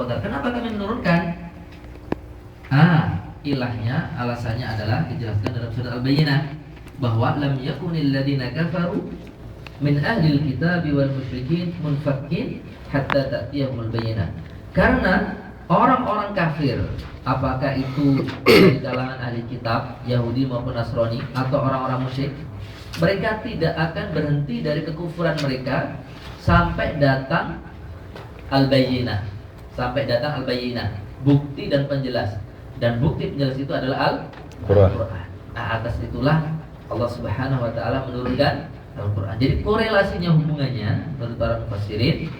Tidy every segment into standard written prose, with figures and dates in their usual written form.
Qadar. Kenapa kami menurunkan? Ilahnya, alasannya adalah dijelaskan dalam surat Al-Bayyinah bahwa lam yakunil ladzina kafaru min ahlil kitab wal musyrikin munfakkin hatta ta'tiyahumul bayyinah. Karena orang-orang kafir, apakah itu dari kalangan ahli kitab Yahudi maupun Nasrani atau orang-orang musyrik, mereka tidak akan berhenti dari kekufuran mereka sampai datang Al-Bayyinah. Sampai datang Al-Bayyinah, bukti dan penjelas. Dan bukti penjelas itu adalah Al-Quran. Atas itulah Allah Subhanahu wa taala menurunkan Al-Quran. Jadi korelasinya, hubungannya menurut para mufassirin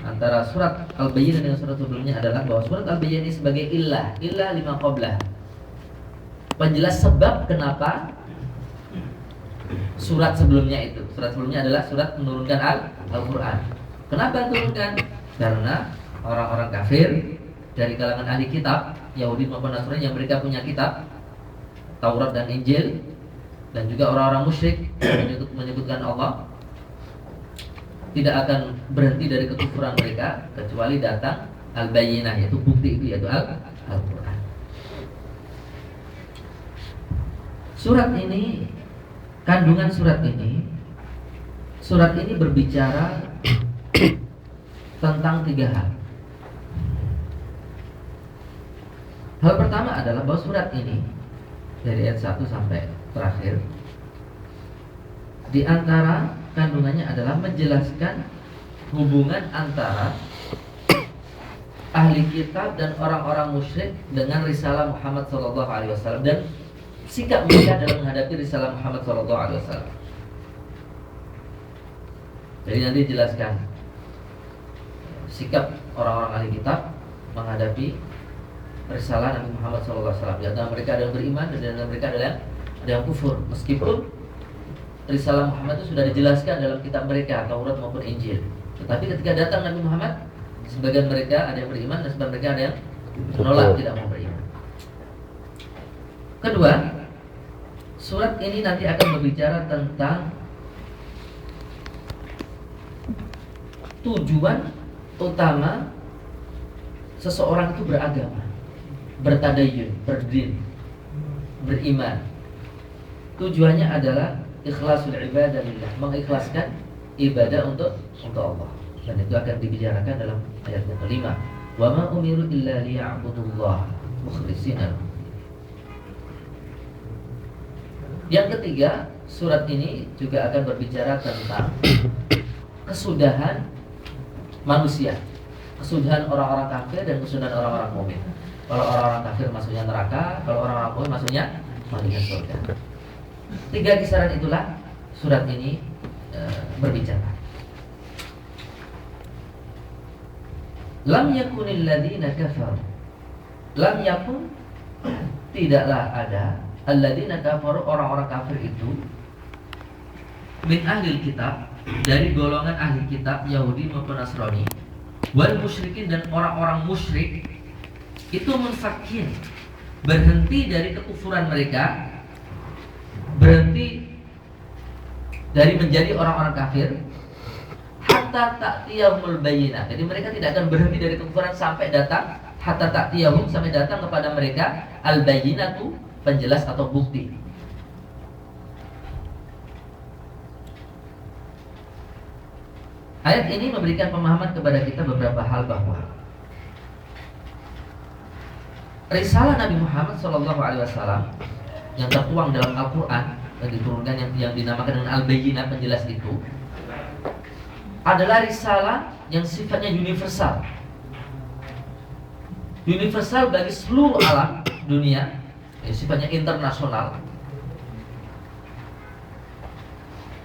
antara surat Al-Bayyinah dengan surat sebelumnya adalah bahwa surat Al-Bayyinah ini sebagai illah lima qablah, penjelas sebab kenapa surat sebelumnya itu. Surat sebelumnya adalah surat menurunkan Al-Quran. Kenapa menurunkan? Karena orang-orang kafir dari kalangan ahli kitab Yahudi maupun Nasrani yang mereka punya kitab Taurat dan Injil, dan juga orang-orang musyrik menyebutkan Allah, tidak akan berhenti dari kekufuran mereka kecuali datang Al-Bayyinah, yaitu bukti itu, yaitu Al-Quran. Surat ini, kandungan surat ini berbicara tentang 3 hal. Hal pertama adalah bahwa surat ini dari ayat 1 sampai terakhir, di antara kandungannya adalah menjelaskan hubungan antara ahli kitab dan orang-orang musyrik dengan risalah Muhammad SAW dan sikap mereka dalam menghadapi risalah Muhammad SAW. Jadi nanti dijelaskan sikap orang-orang ahli kitab menghadapi risalah Nabi Muhammad SAW. Di antara mereka ada yang beriman dan di antara mereka ada yang kufur. Meskipun risalah Muhammad itu sudah dijelaskan dalam kitab mereka, Taurat maupun Injil. Tetapi ketika datang Nabi Muhammad, sebagian mereka ada yang beriman dan sebagian mereka ada yang menolak, tidak mau beriman. Kedua, surat ini nanti akan berbicara tentang tujuan utama seseorang itu beragama, bertadayun, berdin, beriman. Tujuannya adalah ikhlasul ibadah lillah, mengikhlaskan ibadah untuk Allah. Dan itu akan dibicarakan dalam ayat yang kelima. Wa ma umiru illa liya'budullah mukhlishina. Yang ketiga, surat ini juga akan berbicara tentang kesudahan manusia, kesudahan orang-orang kafir dan kesudahan orang-orang mukmin. Kalau orang-orang kafir masuknya neraka, kalau orang-orang mukmin masuknya surga. 3 kisaran itulah surat ini berbicara. Lam yakunil ladzina kafaru. Lam yakun, tidaklah ada, alladzina kafaru, orang-orang kafir itu, min ahlil kitab, dari golongan ahli kitab Yahudi maupun Nasrani, wal musyrikin, dan orang-orang musyrik itu munfakin, berhenti dari kekufuran mereka, berhenti dari menjadi orang-orang kafir, hatta ta'tiyahumul bayyinah. Jadi mereka tidak akan berhenti dari kekufuran sampai datang hatta ta'tiyahum, sampai datang kepada mereka al-bayyinatu, penjelas atau bukti. Ayat ini memberikan pemahaman kepada kita beberapa hal, bahwa risalah Nabi Muhammad SAW yang tertuang dalam Al-Quran yang diturunkan, yang dinamakan dengan Al-Bayyinah, penjelas itu, adalah risalah yang sifatnya universal. Universal bagi seluruh alam dunia, sifatnya internasional.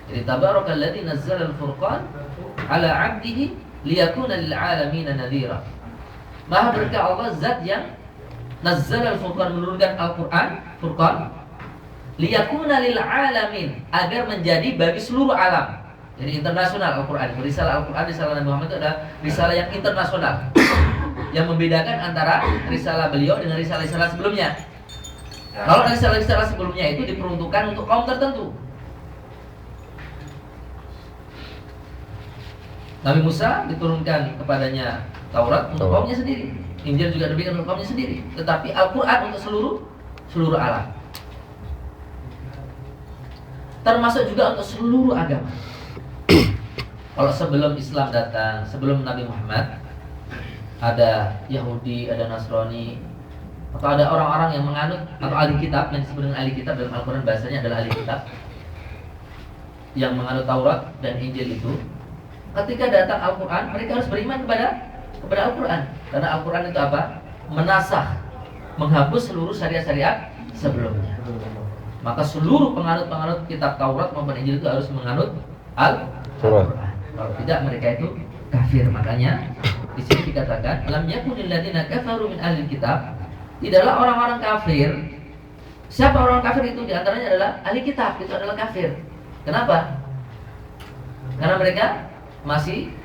Jadi tabarakalladzi nazzala al-furqan ala 'abdihi liyakuna lil 'alamin nadhira. Maha berkah Allah, zat yang nazzala al-furqan, menurunkan Al-Qur'an, Furqan, liyakuna lil 'alamin, agar menjadi bagi seluruh alam. Jadi internasional Al-Qur'an. Risalah Al-Qur'an, risalah Nabi Muhammad itu adalah risalah yang internasional, yang membedakan antara risalah beliau dengan risalah-risalah sebelumnya. Kalau risalah-risalah sebelumnya itu diperuntukkan untuk kaum tertentu. Nabi Musa diturunkan kepadanya Taurat untuk kaumnya sendiri, Injil juga diberikan untuk kaumnya sendiri, tetapi Al-Quran untuk seluruh alam, termasuk juga untuk seluruh agama. Kalau sebelum Islam datang, sebelum Nabi Muhammad, ada Yahudi, ada Nasrani, atau ada orang-orang yang menganut atau ahli kitab, yang disebut dengan ahli kitab dalam Al-Quran bahasanya adalah ahli kitab, yang menganut Taurat dan Injil itu. Ketika datang Al-Quran, mereka harus beriman kepada Al-Quran, karena Al-Quran itu apa? Menasakh, menghapus seluruh syariat-syariat sebelumnya. Maka seluruh penganut kitab Taurat maupun Injil itu harus menganut Al-Quran. Kalau tidak, mereka itu kafir. Makanya di sini dikatakan lam yakunil ladzina kafaru min ahlil kitab, tidaklah orang-orang kafir. Siapa orang kafir itu? Di antaranya adalah ahli kitab, itu adalah kafir. Kenapa? Karena mereka masih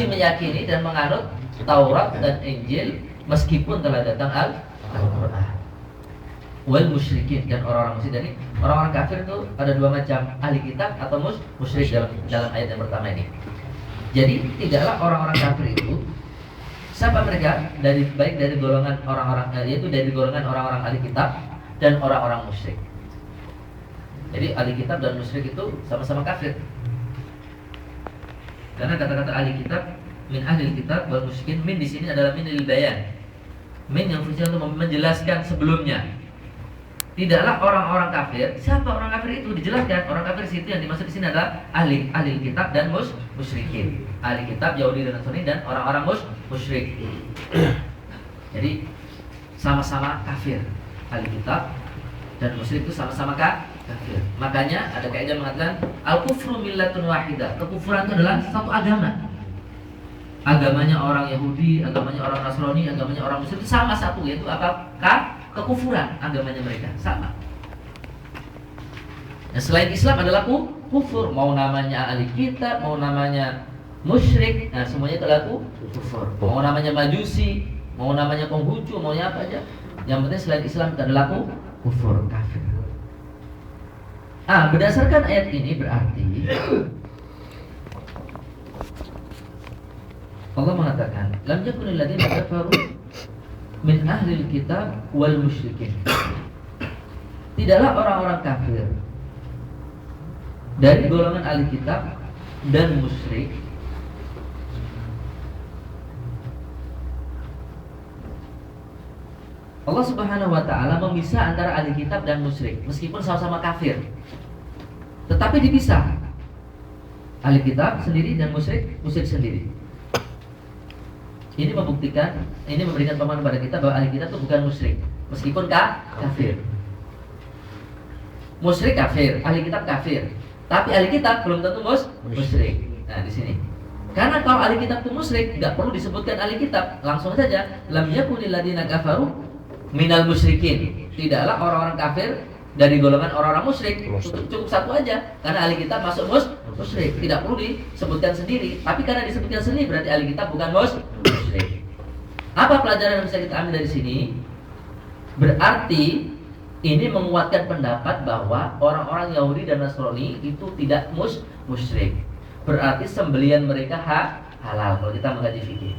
meyakini dan menganut Taurat dan Injil meskipun telah datang Al-Quran. Wal musyrikin, dan orang-orang musyrik. Jadi orang-orang kafir itu ada dua macam, ahli kitab atau musyrik dalam ayat yang pertama ini. Jadi tidaklah orang-orang kafir itu, siapa mereka? Baik dari golongan orang-orang, yaitu dari golongan orang-orang ahli kitab dan orang-orang musyrik. Jadi ahli kitab dan musyrik itu sama-sama kafir. Karena kata-kata ahli kitab, min ahli kitab wal musyrikin, min di sini adalah min lil bayan. Min yang fungsinya untuk menjelaskan sebelumnya. Tidaklah orang-orang kafir. Siapa orang kafir itu? Dijelaskan. Orang kafir di situ yang dimaksud di sini adalah ahli kitab dan musyrikin. Ahli kitab Yahudi dan Nasrani dan orang-orang musyrik. Jadi sama-sama kafir. Ahli kitab dan musyrik itu sama-sama kafir. Makanya ada kaidah mengatakan al-kufru millatun wahidah. Kekufuran itu adalah satu agama. Agamanya orang Yahudi, agamanya orang Nasrani, agamanya orang Muslim sama satu, yaitu apa? Kekufuran. Agamanya mereka sama. Nah, selain Islam adalah kufur. Mau namanya ahli kitab, mau namanya musyrik, nah semuanya adalah kufur. Mau namanya majusi, mau namanya Konghucu, maunya apa aja, yang penting selain Islam adalah kufur, kafir. Berdasarkan ayat ini berarti Allah mengatakan lam yakunil ladzina kafaru min ahlil kitab wal musyrikin. Tidaklah orang-orang kafir dari golongan ahli kitab dan musyrik Allah Subhanahu wa taala memisah antara ahli kitab dan musyrik meskipun sama-sama kafir. Tetapi dipisah. Ahli kitab sendiri dan musyrik sendiri. Ini membuktikan, ini memberikan pemahaman pada kita bahwa ahli kitab itu bukan musyrik, meskipun kafir. Musyrik kafir, ahli kitab kafir. Tapi ahli kitab belum tentu musyrik. Nah, di sini. Karena kalau ahli kitab itu musyrik, enggak perlu disebutkan ahli kitab, langsung saja lam yakunil ladzina kafaru minal musyrikin. Tidaklah orang-orang kafir dari golongan orang-orang musyrik. Cukup satu aja, karena ahli kitab masuk musyrik, tidak perlu disebutkan sendiri. Tapi karena disebutkan sendiri berarti ahli kitab bukan musyrik. Apa pelajaran yang bisa kita ambil dari sini? Berarti ini menguatkan pendapat bahwa orang-orang Yahudi dan Nasrani itu tidak musyrik. Berarti sembelian mereka halal kalau kita mengkaji fikih.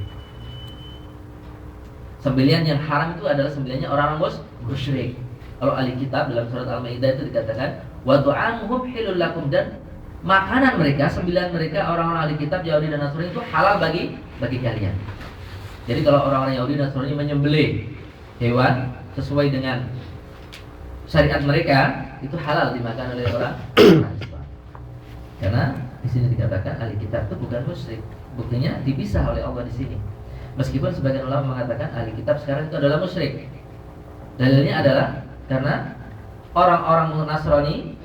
Sembelian yang haram itu adalah sembeliannya orang-orang musyrik. Kalau ahli kitab dalam surat Al-Maidah itu dikatakan wa tu'amuhum hilul lakum, dan makanan mereka, sembelian mereka orang-orang ahli kitab Yahudi dan Nasrani itu halal bagi kalian. Jadi kalau orang-orang Yahudi dan Nasrani menyembelih hewan sesuai dengan syariat mereka, itu halal dimakan oleh orang Islam. Karena di sini dikatakan ahli kitab itu bukan musyrik. Buktinya dipisah oleh Allah di sini. Meskipun sebagian ulama mengatakan ahli kitab sekarang itu adalah musyrik. Dalilnya adalah karena orang-orang Nasrani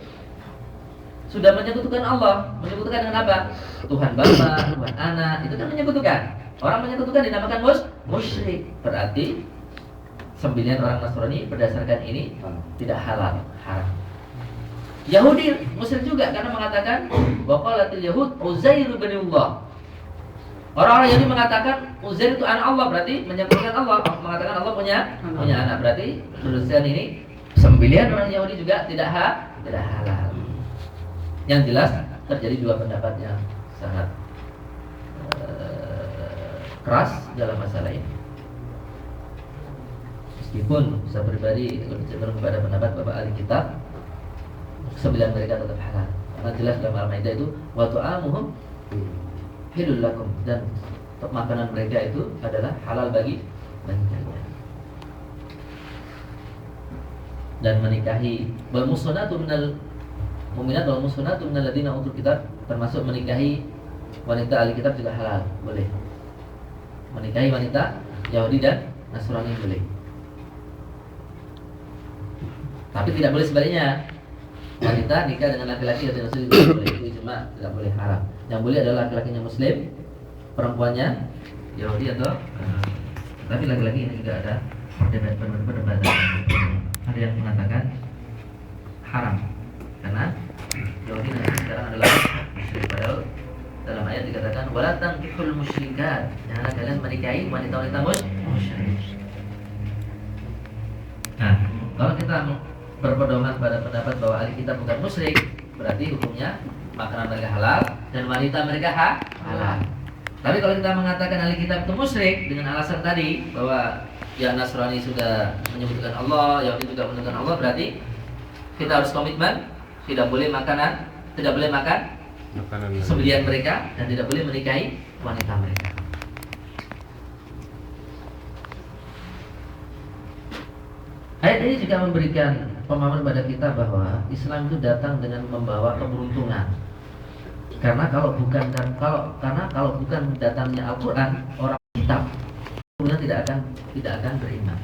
sudah menyekutukan Allah. Menyekutukan dengan apa? Tuhan Bapa, Tuhan Anak, itu kan menyekutukan. Orang menyekutukan dinamakan musyrik. Berarti sembelian orang Nasrani berdasarkan ini tidak halal, haram. Yahudi musyrik juga karena mengatakan waqalatil yahud Uzair bin Allah. Orang-orang Yahudi mengatakan Uzair itu anak Allah, berarti menyekutukan Allah, mengatakan Allah punya anak. Berarti berdasarkan ini sembelian orang Yahudi juga tidak halal. Yang jelas terjadi dua pendapat yang sangat keras dalam masalah ini. Meskipun saya pribadi lebih cenderung kepada pendapat bahwa ahli kitab sembilan mereka tetap halal. Karena jelas dalam Al-Maidah itu wa ta'amuhum hilul lakum, dan makanan mereka itu adalah halal bagi kalian. Dan menikahi wal musnatu minal mu'minat wal musnatu minal ladina utul kitab, termasuk menikahi wanita ahli kitab juga halal, boleh. Menikahi wanita Yahudi dan Nasrani boleh. Tapi tidak boleh sebaliknya. Wanita nikah dengan laki-laki atau Nasrani tidak boleh. Itu ijma, tidak boleh, haram. Yang boleh adalah laki-lakinya Muslim, perempuannya Yahudi atau tapi laki-laki ini juga ada perdebatan. Ada yang mengatakan haram karena Yahudi nanti sekarang adalah musyrik. Padahal dalam ayat dikatakan wala tankihul musyrikat, janganlah kalian menikahi wanita-wanita musyrik. Nah, kalau kita berpedoman pada pendapat bahwa ahli kitab bukan musyrik, berarti hukumnya makanan mereka halal dan wanita mereka halal. Tapi kalau kita mengatakan ahli kitab itu musyrik dengan alasan tadi bahwa ya Nasrani sudah menyebutkan Allah, Yahudi juga menyebutkan Allah, berarti kita harus komitmen tidak boleh makan sembelihan mereka dan tidak boleh menikahi wanita mereka. Ayat ini juga memberikan pemahaman kepada kita bahwa Islam itu datang dengan membawa keberuntungan. Karena kalau bukan datangnya Al-Qur'an, orang kitab kemudian tidak akan beriman.